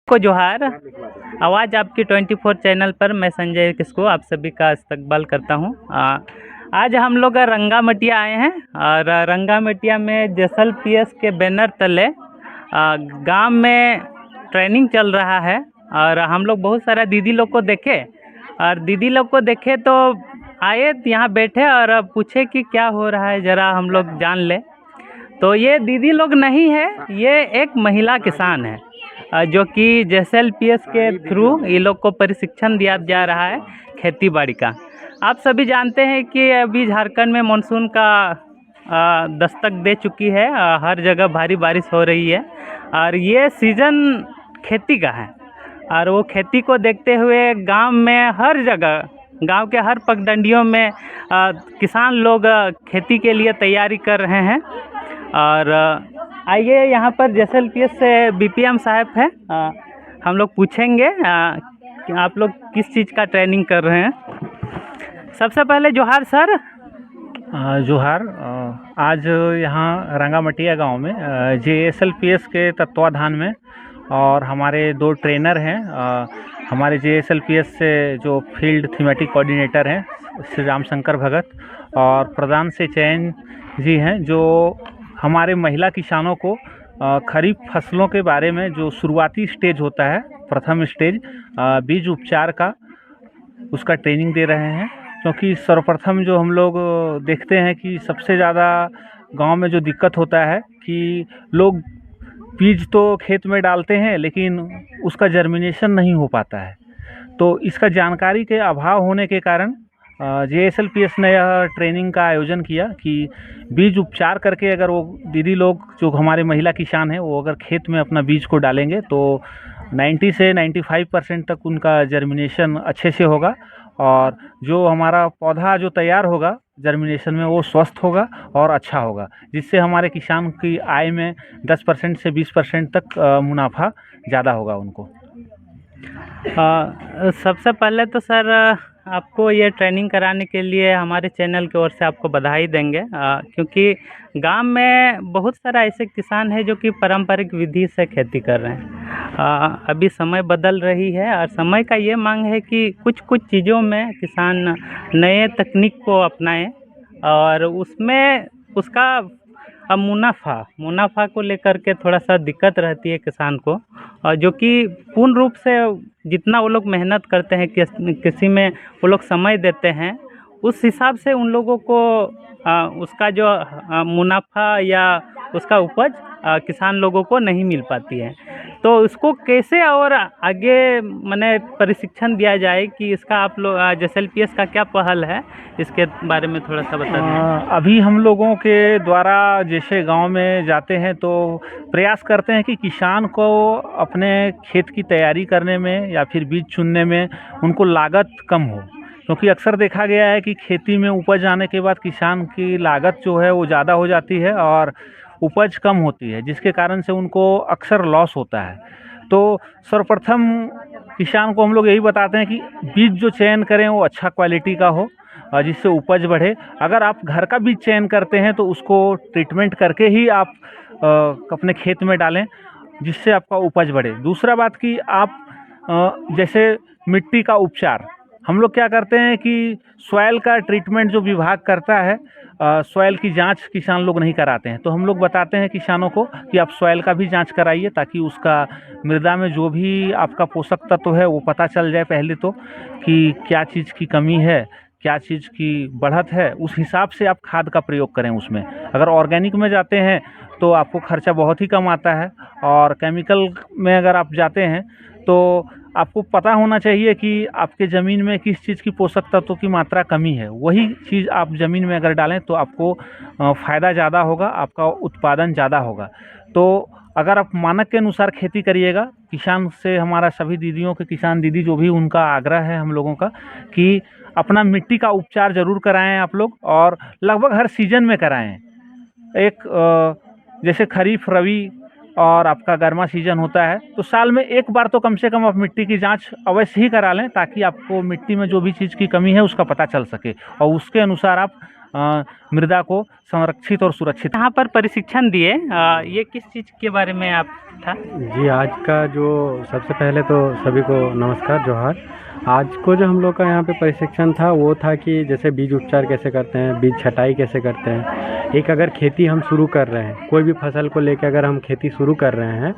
को जोहार। आवाज़ आपकी 24 चैनल पर मैं संजय किसको आप सभी का इस्तकबाल करता हूँ। आज हम लोग रंगामटिया आए हैं और रंगामटिया में जैसल पीएस के बैनर तले गांव में ट्रेनिंग चल रहा है और हम लोग बहुत सारा दीदी लोग को देखे और दीदी लोग को देखे तो आए यहाँ बैठे और पूछे कि क्या हो रहा है, ज़रा हम लोग जान ले। तो ये दीदी लोग नहीं है, ये एक महिला किसान है जो कि JSLPS के थ्रू ये लोग को प्रशिक्षण दिया जा रहा है खेती बाड़ी का। आप सभी जानते हैं कि अभी झारखंड में मानसून का दस्तक दे चुकी है, हर जगह भारी बारिश हो रही है और ये सीज़न खेती का है और वो खेती को देखते हुए गांव में हर जगह, गांव के हर पगडंडियों में किसान लोग खेती के लिए तैयारी कर रहे हैं। और आइए यहाँ पर JSLPS से BPM साहब हैं, हम लोग पूछेंगे कि आप लोग किस चीज़ का ट्रेनिंग कर रहे हैं। सबसे पहले जोहार सर। जोहार। आज यहाँ रंगामटिया गांव में JSLPS के तत्वाधान में और हमारे 2 ट्रेनर हैं, हमारे JSLPS से जो फील्ड थीमेटिक कोऑर्डिनेटर हैं श्री राम शंकर भगत और प्रधान से चयन जी हैं, जो हमारे महिला किसानों को खरीफ फसलों के बारे में जो शुरुआती स्टेज होता है, प्रथम स्टेज बीज उपचार का, उसका ट्रेनिंग दे रहे हैं। क्योंकि सर्वप्रथम जो हम लोग देखते हैं कि सबसे ज़्यादा गांव में जो दिक्कत होता है कि लोग बीज तो खेत में डालते हैं लेकिन उसका जर्मिनेशन नहीं हो पाता है। तो इसका जानकारी के अभाव होने के कारण JSLPS ने यह ट्रेनिंग का आयोजन किया कि बीज उपचार करके अगर वो दीदी लोग जो हमारे महिला किसान हैं वो अगर खेत में अपना बीज को डालेंगे तो 90 से 95% तक उनका जर्मिनेशन अच्छे से होगा और जो हमारा पौधा जो तैयार होगा जर्मिनेशन में वो स्वस्थ होगा और अच्छा होगा, जिससे हमारे किसान की आय में 10% से 20% तक मुनाफा ज़्यादा होगा उनको। सबसे पहले तो सर आपको ये ट्रेनिंग कराने के लिए हमारे चैनल की ओर से आपको बधाई देंगे, क्योंकि गांव में बहुत सारा ऐसे किसान हैं जो कि पारंपरिक विधि से खेती कर रहे हैं। अभी समय बदल रही है और समय का ये मांग है कि कुछ चीज़ों में किसान नए तकनीक को अपनाएं और उसमें उसका मुनाफा को लेकर के थोड़ा सा दिक्कत रहती है किसान को, और जो कि पूर्ण रूप से जितना वो लोग मेहनत करते हैं किसी में वो लोग समय देते हैं, उस हिसाब से उन लोगों को उसका जो मुनाफा या उसका उपज किसान लोगों को नहीं मिल पाती है। तो उसको कैसे और आगे माने प्रशिक्षण दिया जाए कि इसका आप लोग JSLPS का क्या पहल है, इसके बारे में थोड़ा सा बता दें। अभी हम लोगों के द्वारा जैसे गांव में जाते हैं तो प्रयास करते हैं कि किसान को अपने खेत की तैयारी करने में या फिर बीज चुनने में उनको लागत कम हो, क्योंकि अक्सर देखा गया है कि खेती में उपज आने के बाद किसान की लागत जो है वो ज़्यादा हो जाती है और उपज कम होती है, जिसके कारण से उनको अक्सर लॉस होता है। तो सर्वप्रथम किसान को हम लोग यही बताते हैं कि बीज जो चयन करें वो अच्छा क्वालिटी का हो और जिससे उपज बढ़े। अगर आप घर का बीज चयन करते हैं तो उसको ट्रीटमेंट करके ही आप अपने खेत में डालें, जिससे आपका उपज बढ़े। दूसरा बात कि आप जैसे मिट्टी का उपचार, हम लोग क्या करते हैं कि सॉइल का ट्रीटमेंट जो विभाग करता है, सॉइल की जांच किसान लोग नहीं कराते हैं, तो हम लोग बताते हैं किसानों को कि आप सॉइल का भी जांच कराइए ताकि उसका मृदा में जो भी आपका पोषक तत्व है वो पता चल जाए पहले तो, कि क्या चीज़ की कमी है, क्या चीज़ की बढ़त है, उस हिसाब से आप खाद का प्रयोग करें उसमें। अगर ऑर्गेनिक में जाते हैं तो आपको खर्चा बहुत ही कम आता है और केमिकल में अगर आप जाते हैं तो आपको पता होना चाहिए कि आपके ज़मीन में किस चीज़ की पोषक तत्वों की मात्रा कमी है, वही चीज़ आप ज़मीन में अगर डालें तो आपको फ़ायदा ज़्यादा होगा, आपका उत्पादन ज़्यादा होगा। तो अगर आप मानक के अनुसार खेती करिएगा, किसान से हमारा सभी दीदियों के, किसान दीदी जो भी उनका आग्रह है हम लोगों का कि अपना मिट्टी का उपचार ज़रूर कराएं आप लोग, और लगभग हर सीज़न में कराएं। एक जैसे खरीफ, रबी और आपका गर्मा सीजन होता है तो साल में एक बार तो कम से कम आप मिट्टी की जांच अवश्य ही करा लें, ताकि आपको मिट्टी में जो भी चीज़ की कमी है उसका पता चल सके और उसके अनुसार आप मृदा को संरक्षित और सुरक्षित। यहाँ पर प्रशिक्षण दिए, ये किस चीज़ के बारे में आप था? जी, आज का जो सबसे पहले तो सभी को नमस्कार, जोहार। आज को जो हम लोग का यहाँ पे प्रशिक्षण था वो था कि जैसे बीज उपचार कैसे करते हैं, बीज छटाई कैसे करते हैं। एक अगर खेती हम शुरू कर रहे हैं, कोई भी फसल को लेकर अगर हम खेती शुरू कर रहे हैं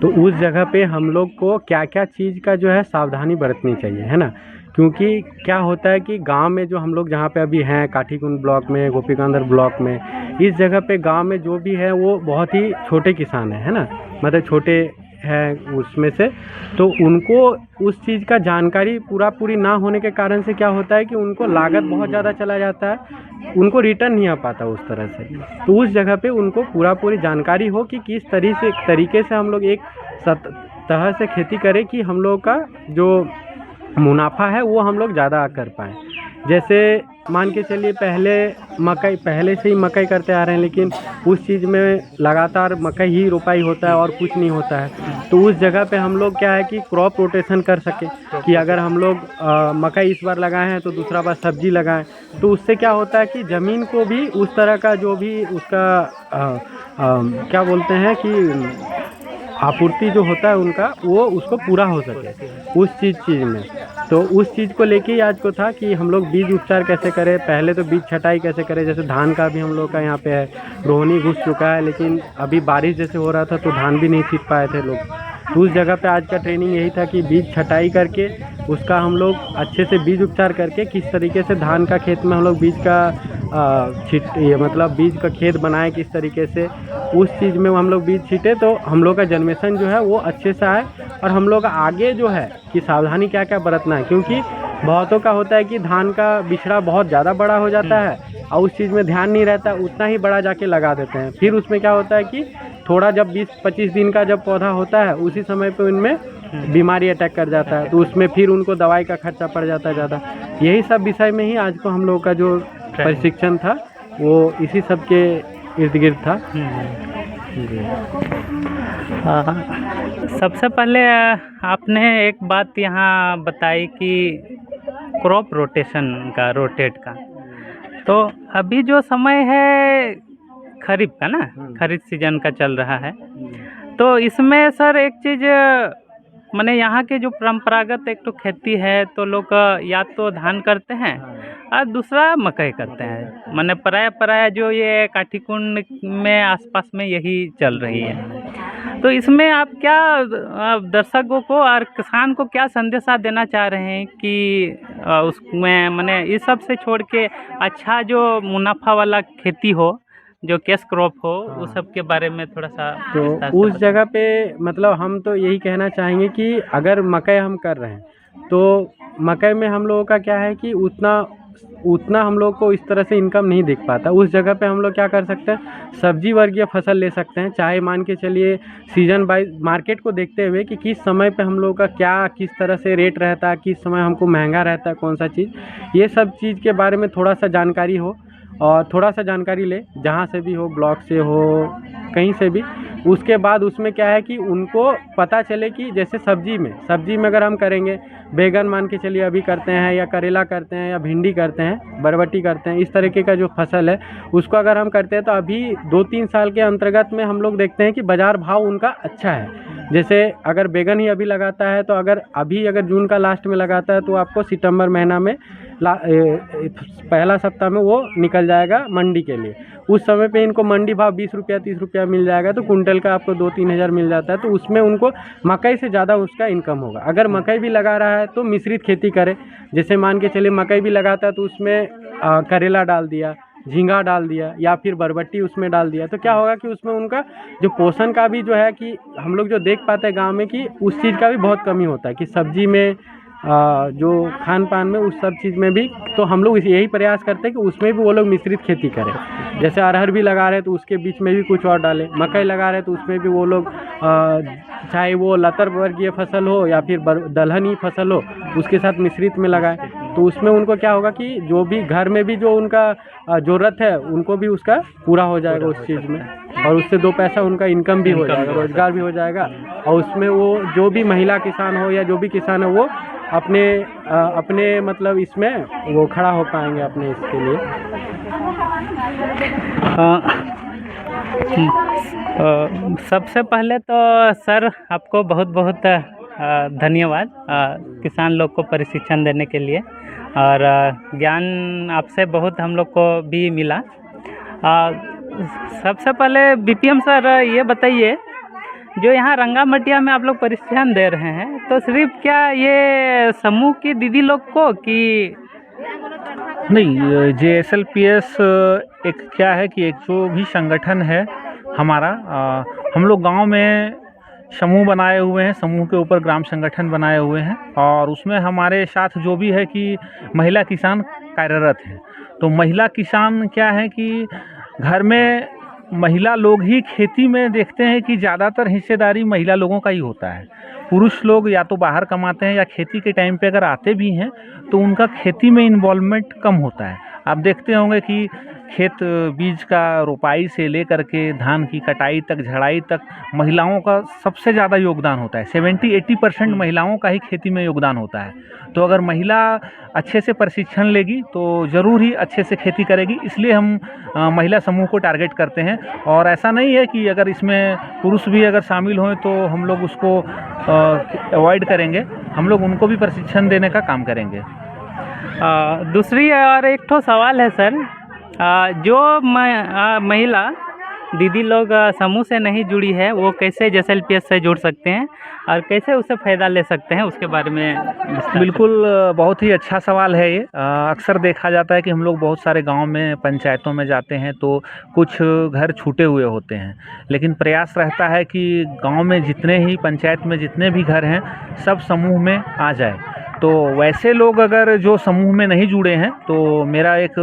तो उस जगह पे हम लोग को क्या क्या चीज़ का जो है सावधानी बरतनी चाहिए, है ना। क्योंकि क्या होता है कि गांव में जो हम लोग जहाँ पे अभी हैं, काठीकुंड ब्लॉक में, गोपीकांदर ब्लॉक में, इस जगह पे गांव में जो भी है वो बहुत ही छोटे किसान है ना, मतलब छोटे हैं उसमें से। तो उनको उस चीज़ का जानकारी पूरी ना होने के कारण से क्या होता है कि उनको लागत बहुत ज़्यादा चला जाता है, उनको रिटर्न नहीं आ पाता उस तरह से। तो उस जगह पे उनको पूरी जानकारी हो कि किस तरीके से हम लोग एक तरह से खेती करें कि हम लोग का जो मुनाफा है वो हम लोग ज़्यादा कर पाएँ। जैसे मान के चलिए पहले से ही मकई करते आ रहे हैं, लेकिन उस चीज़ में लगातार मकई ही रोपाई होता है और कुछ नहीं होता है। तो उस जगह पे हम लोग क्या है कि क्रॉप रोटेशन कर सके, कि अगर हम लोग मकई इस बार लगाए हैं तो दूसरा बार सब्जी लगाएं, तो उससे क्या होता है कि ज़मीन को भी उस तरह का जो भी उसका क्या बोलते हैं कि आपूर्ति जो होता है उनका, वो उसको पूरा हो सके उस चीज़ में। तो उस चीज़ को लेके ही आज को था कि हम लोग बीज उपचार कैसे करें, पहले तो बीज छटाई कैसे करें। जैसे धान का भी हम लोग का यहाँ पे है, रोहनी घुस चुका है, लेकिन अभी बारिश जैसे हो रहा था तो धान भी नहीं सींच पाए थे लोग। तो उस जगह पे आज का ट्रेनिंग यही था कि बीज छटाई करके उसका हम लोग अच्छे से बीज उपचार करके किस तरीके से धान का खेत में हम लोग बीज का मतलब बीज का खेत बनाए किस तरीके से, उस चीज़ में हम लोग बीज छीटे तो हम लोग का जन्मेशन जो है वो अच्छे से आए। और हम लोग आगे जो है कि सावधानी क्या क्या बरतना है, क्योंकि बहुतों का होता है कि धान का बिछड़ा बहुत ज़्यादा बड़ा हो जाता है और उस चीज़ में ध्यान नहीं रहता, उतना ही बड़ा जाके लगा देते हैं। फिर उसमें क्या होता है कि थोड़ा जब 20-25 दिन का जब पौधा होता है उसी समय पे उनमें बीमारी अटैक कर जाता है, तो उसमें फिर उनको दवाई का खर्चा पड़ जाता है ज़्यादा। यही सब विषय में ही आज को हम लोग का जो प्रशिक्षण था वो इसी सब के इर्द गिर्द था। सबसे पहले आपने एक बात यहाँ बताई कि क्रॉप रोटेशन का, रोटेट का, तो अभी जो समय है खरीफ का ना, खरीफ सीजन का चल रहा है, तो इसमें सर एक चीज़ माने यहाँ के जो परंपरागत एक तो खेती है तो लोग या तो धान करते हैं और दूसरा मकई करते हैं, माने प्राय जो ये काठीकुंड में आसपास में यही चल रही है। तो इसमें आप क्या दर्शकों को और किसान को क्या संदेशा देना चाह रहे हैं कि उसमें माने इस सब से छोड़ के अच्छा जो मुनाफा वाला खेती हो, जो कैश क्रॉप हो, उस सब के बारे में थोड़ा सा। तो उस जगह पे मतलब हम तो यही कहना चाहेंगे कि अगर मकई हम कर रहे हैं तो मकई में हम लोगों का क्या है कि उतना हम लोग को इस तरह से इनकम नहीं दिख पाता। उस जगह पे हम लोग क्या कर सकते हैं, सब्जी वर्गीय फसल ले सकते हैं, चाहे मान के चलिए सीजन वाइज मार्केट को देखते हुए कि किस समय पे हम लोग का क्या किस तरह से रेट रहता है, किस समय हमको महंगा रहता है कौन सा चीज़, ये सब चीज़ के बारे में थोड़ा सा जानकारी हो और थोड़ा सा जानकारी ले, जहाँ से भी हो, ब्लॉग से हो, कहीं से भी। उसके बाद उसमें क्या है कि उनको पता चले कि जैसे सब्जी में अगर हम करेंगे, बैगन मान के चलिए अभी करते हैं, या करेला करते हैं, या भिंडी करते हैं, बरबटी करते हैं, इस तरीके का जो फसल है उसको अगर हम करते हैं तो अभी 2-3 साल के अंतर्गत में हम लोग देखते हैं कि बाज़ार भाव उनका अच्छा है। जैसे अगर बैगन ही अभी लगाता है तो अगर जून का लास्ट में लगाता है तो आपको सितंबर महीना में पहला सप्ताह में वो निकल जाएगा मंडी के लिए। उस समय पे इनको मंडी भाव 20 रुपया 30 रुपया मिल जाएगा, तो कुंटल का आपको 2-3 हज़ार मिल जाता है। तो उसमें उनको मकई से ज़्यादा उसका इनकम होगा। अगर मकई भी लगा रहा है तो मिश्रित खेती करे, जैसे मान के चलिए मकई भी लगाता है तो उसमें करेला डाल दिया, झींगा डाल दिया, या फिर बरबट्टी उसमें डाल दिया, तो क्या होगा कि उसमें उनका जो पोषण का भी जो है कि हम लोग जो देख पाते हैं गांव में कि उस चीज़ का भी बहुत कमी होता है कि सब्जी में जो खान पान में उस सब चीज़ में भी। तो हम लोग यही प्रयास करते हैं कि उसमें भी वो लोग मिश्रित खेती करें। जैसे अरहर भी लगा रहे हैं तो उसके बीच में भी कुछ और डालें, मकई लगा रहे हैं तो उसमें भी वो लोग चाहे वो लतर वर्गीय फसल हो या फिर दलहनी फसल हो, उसके साथ मिश्रित में लगाएं। तो उसमें उनको क्या होगा कि जो भी घर में भी जो उनका ज़रूरत है उनको भी उसका पूरा हो जाएगा उस चीज़ में, और उससे 2 पैसा उनका इनकम भी हो जाएगा, रोजगार भी हो जाएगा। और उसमें वो जो भी महिला किसान हो या जो भी किसान है वो अपने मतलब इसमें वो खड़ा हो पाएंगे अपने इसके लिए। सबसे पहले तो सर आपको बहुत बहुत धन्यवाद किसान लोग को प्रशिक्षण देने के लिए, और ज्ञान आपसे बहुत हम लोग को भी मिला। सबसे पहले बीपीएम सर ये बताइए, जो यहाँ रंगामटिया में आप लोग प्रशिक्षण दे रहे हैं, तो सिर्फ क्या ये समूह की दीदी लोग को कि नहीं, JSLPS एक क्या है कि एक जो भी संगठन है हमारा, हम लोग गांव में समूह बनाए हुए हैं, समूह के ऊपर ग्राम संगठन बनाए हुए हैं, और उसमें हमारे साथ जो भी है कि महिला किसान कार्यरत हैं। तो महिला किसान क्या है कि घर में महिला लोग ही खेती में देखते हैं कि ज़्यादातर हिस्सेदारी महिला लोगों का ही होता है। पुरुष लोग या तो बाहर कमाते हैं या खेती के टाइम पे अगर आते भी हैं तो उनका खेती में इन्वॉल्वमेंट कम होता है। आप देखते होंगे कि खेत बीज का रोपाई से लेकर के धान की कटाई तक, झड़ाई तक महिलाओं का सबसे ज़्यादा योगदान होता है। 70-80% महिलाओं का ही खेती में योगदान होता है। तो अगर महिला अच्छे से प्रशिक्षण लेगी तो ज़रूर ही अच्छे से खेती करेगी। इसलिए हम महिला समूह को टारगेट करते हैं, और ऐसा नहीं है कि अगर इसमें पुरुष भी अगर शामिल हों तो हम लोग उसको अवॉइड करेंगे। हम लोग उनको भी प्रशिक्षण देने का काम करेंगे। दूसरी और एक ठो सवाल है सर, जो महिला दीदी लोग समूह से नहीं जुड़ी है, वो कैसे JSLPS से जुड़ सकते हैं और कैसे उससे फ़ायदा ले सकते हैं, उसके बारे में बिल्कुल बहुत ही अच्छा सवाल है ये। अक्सर देखा जाता है कि हम लोग बहुत सारे गांव में, पंचायतों में जाते हैं तो कुछ घर छूटे हुए होते हैं, लेकिन प्रयास रहता है कि गांव में जितने ही पंचायत में जितने भी घर हैं सब समूह में आ जाए। तो वैसे लोग अगर जो समूह में नहीं जुड़े हैं तो मेरा एक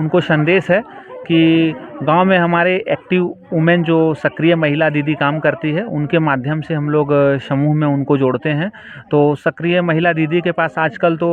उनको संदेश है कि गांव में हमारे एक्टिव वुमेन जो सक्रिय महिला दीदी काम करती है, उनके माध्यम से हम लोग समूह में उनको जोड़ते हैं। तो सक्रिय महिला दीदी के पास आजकल तो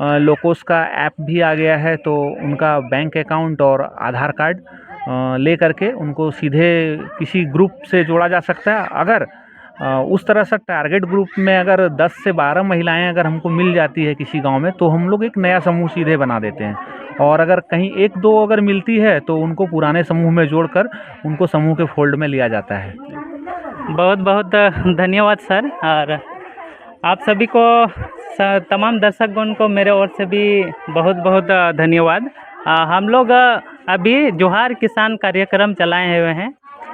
लोकोस का ऐप भी आ गया है, तो उनका बैंक अकाउंट और आधार कार्ड ले करके उनको सीधे किसी ग्रुप से जोड़ा जा सकता है। अगर उस तरह से टारगेट ग्रुप में अगर 10 से 12 महिलाएं अगर हमको मिल जाती है किसी गांव में, तो हम लोग एक नया समूह सीधे बना देते हैं, और अगर कहीं 1-2 अगर मिलती है तो उनको पुराने समूह में जोड़कर उनको समूह के फोल्ड में लिया जाता है। बहुत बहुत धन्यवाद सर, और आप सभी को, तमाम दर्शकगण को मेरे ओर से भी बहुत बहुत धन्यवाद। हम लोग अभी जोहार किसान कार्यक्रम चलाए हुए हैं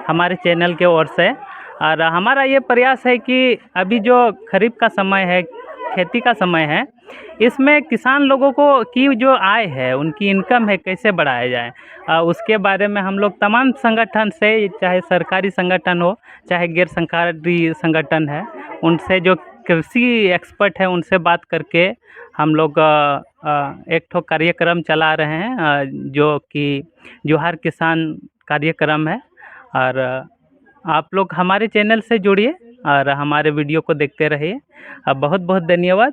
हमारे चैनल के ओर से, और हमारा ये प्रयास है कि अभी जो खरीफ का समय है, खेती का समय है, इसमें किसान लोगों को की जो आय है, उनकी इनकम है, कैसे बढ़ाया जाए, उसके बारे में हम लोग तमाम संगठन से, चाहे सरकारी संगठन हो चाहे गैर सरकारी संगठन है, उनसे जो कृषि एक्सपर्ट है उनसे बात करके हम लोग एक ठो कार्यक्रम चला रहे हैं जो कि जोहार किसान कार्यक्रम है। और आप लोग हमारे चैनल से जुड़िए और हमारे वीडियो को देखते रहिए। बहुत बहुत धन्यवाद।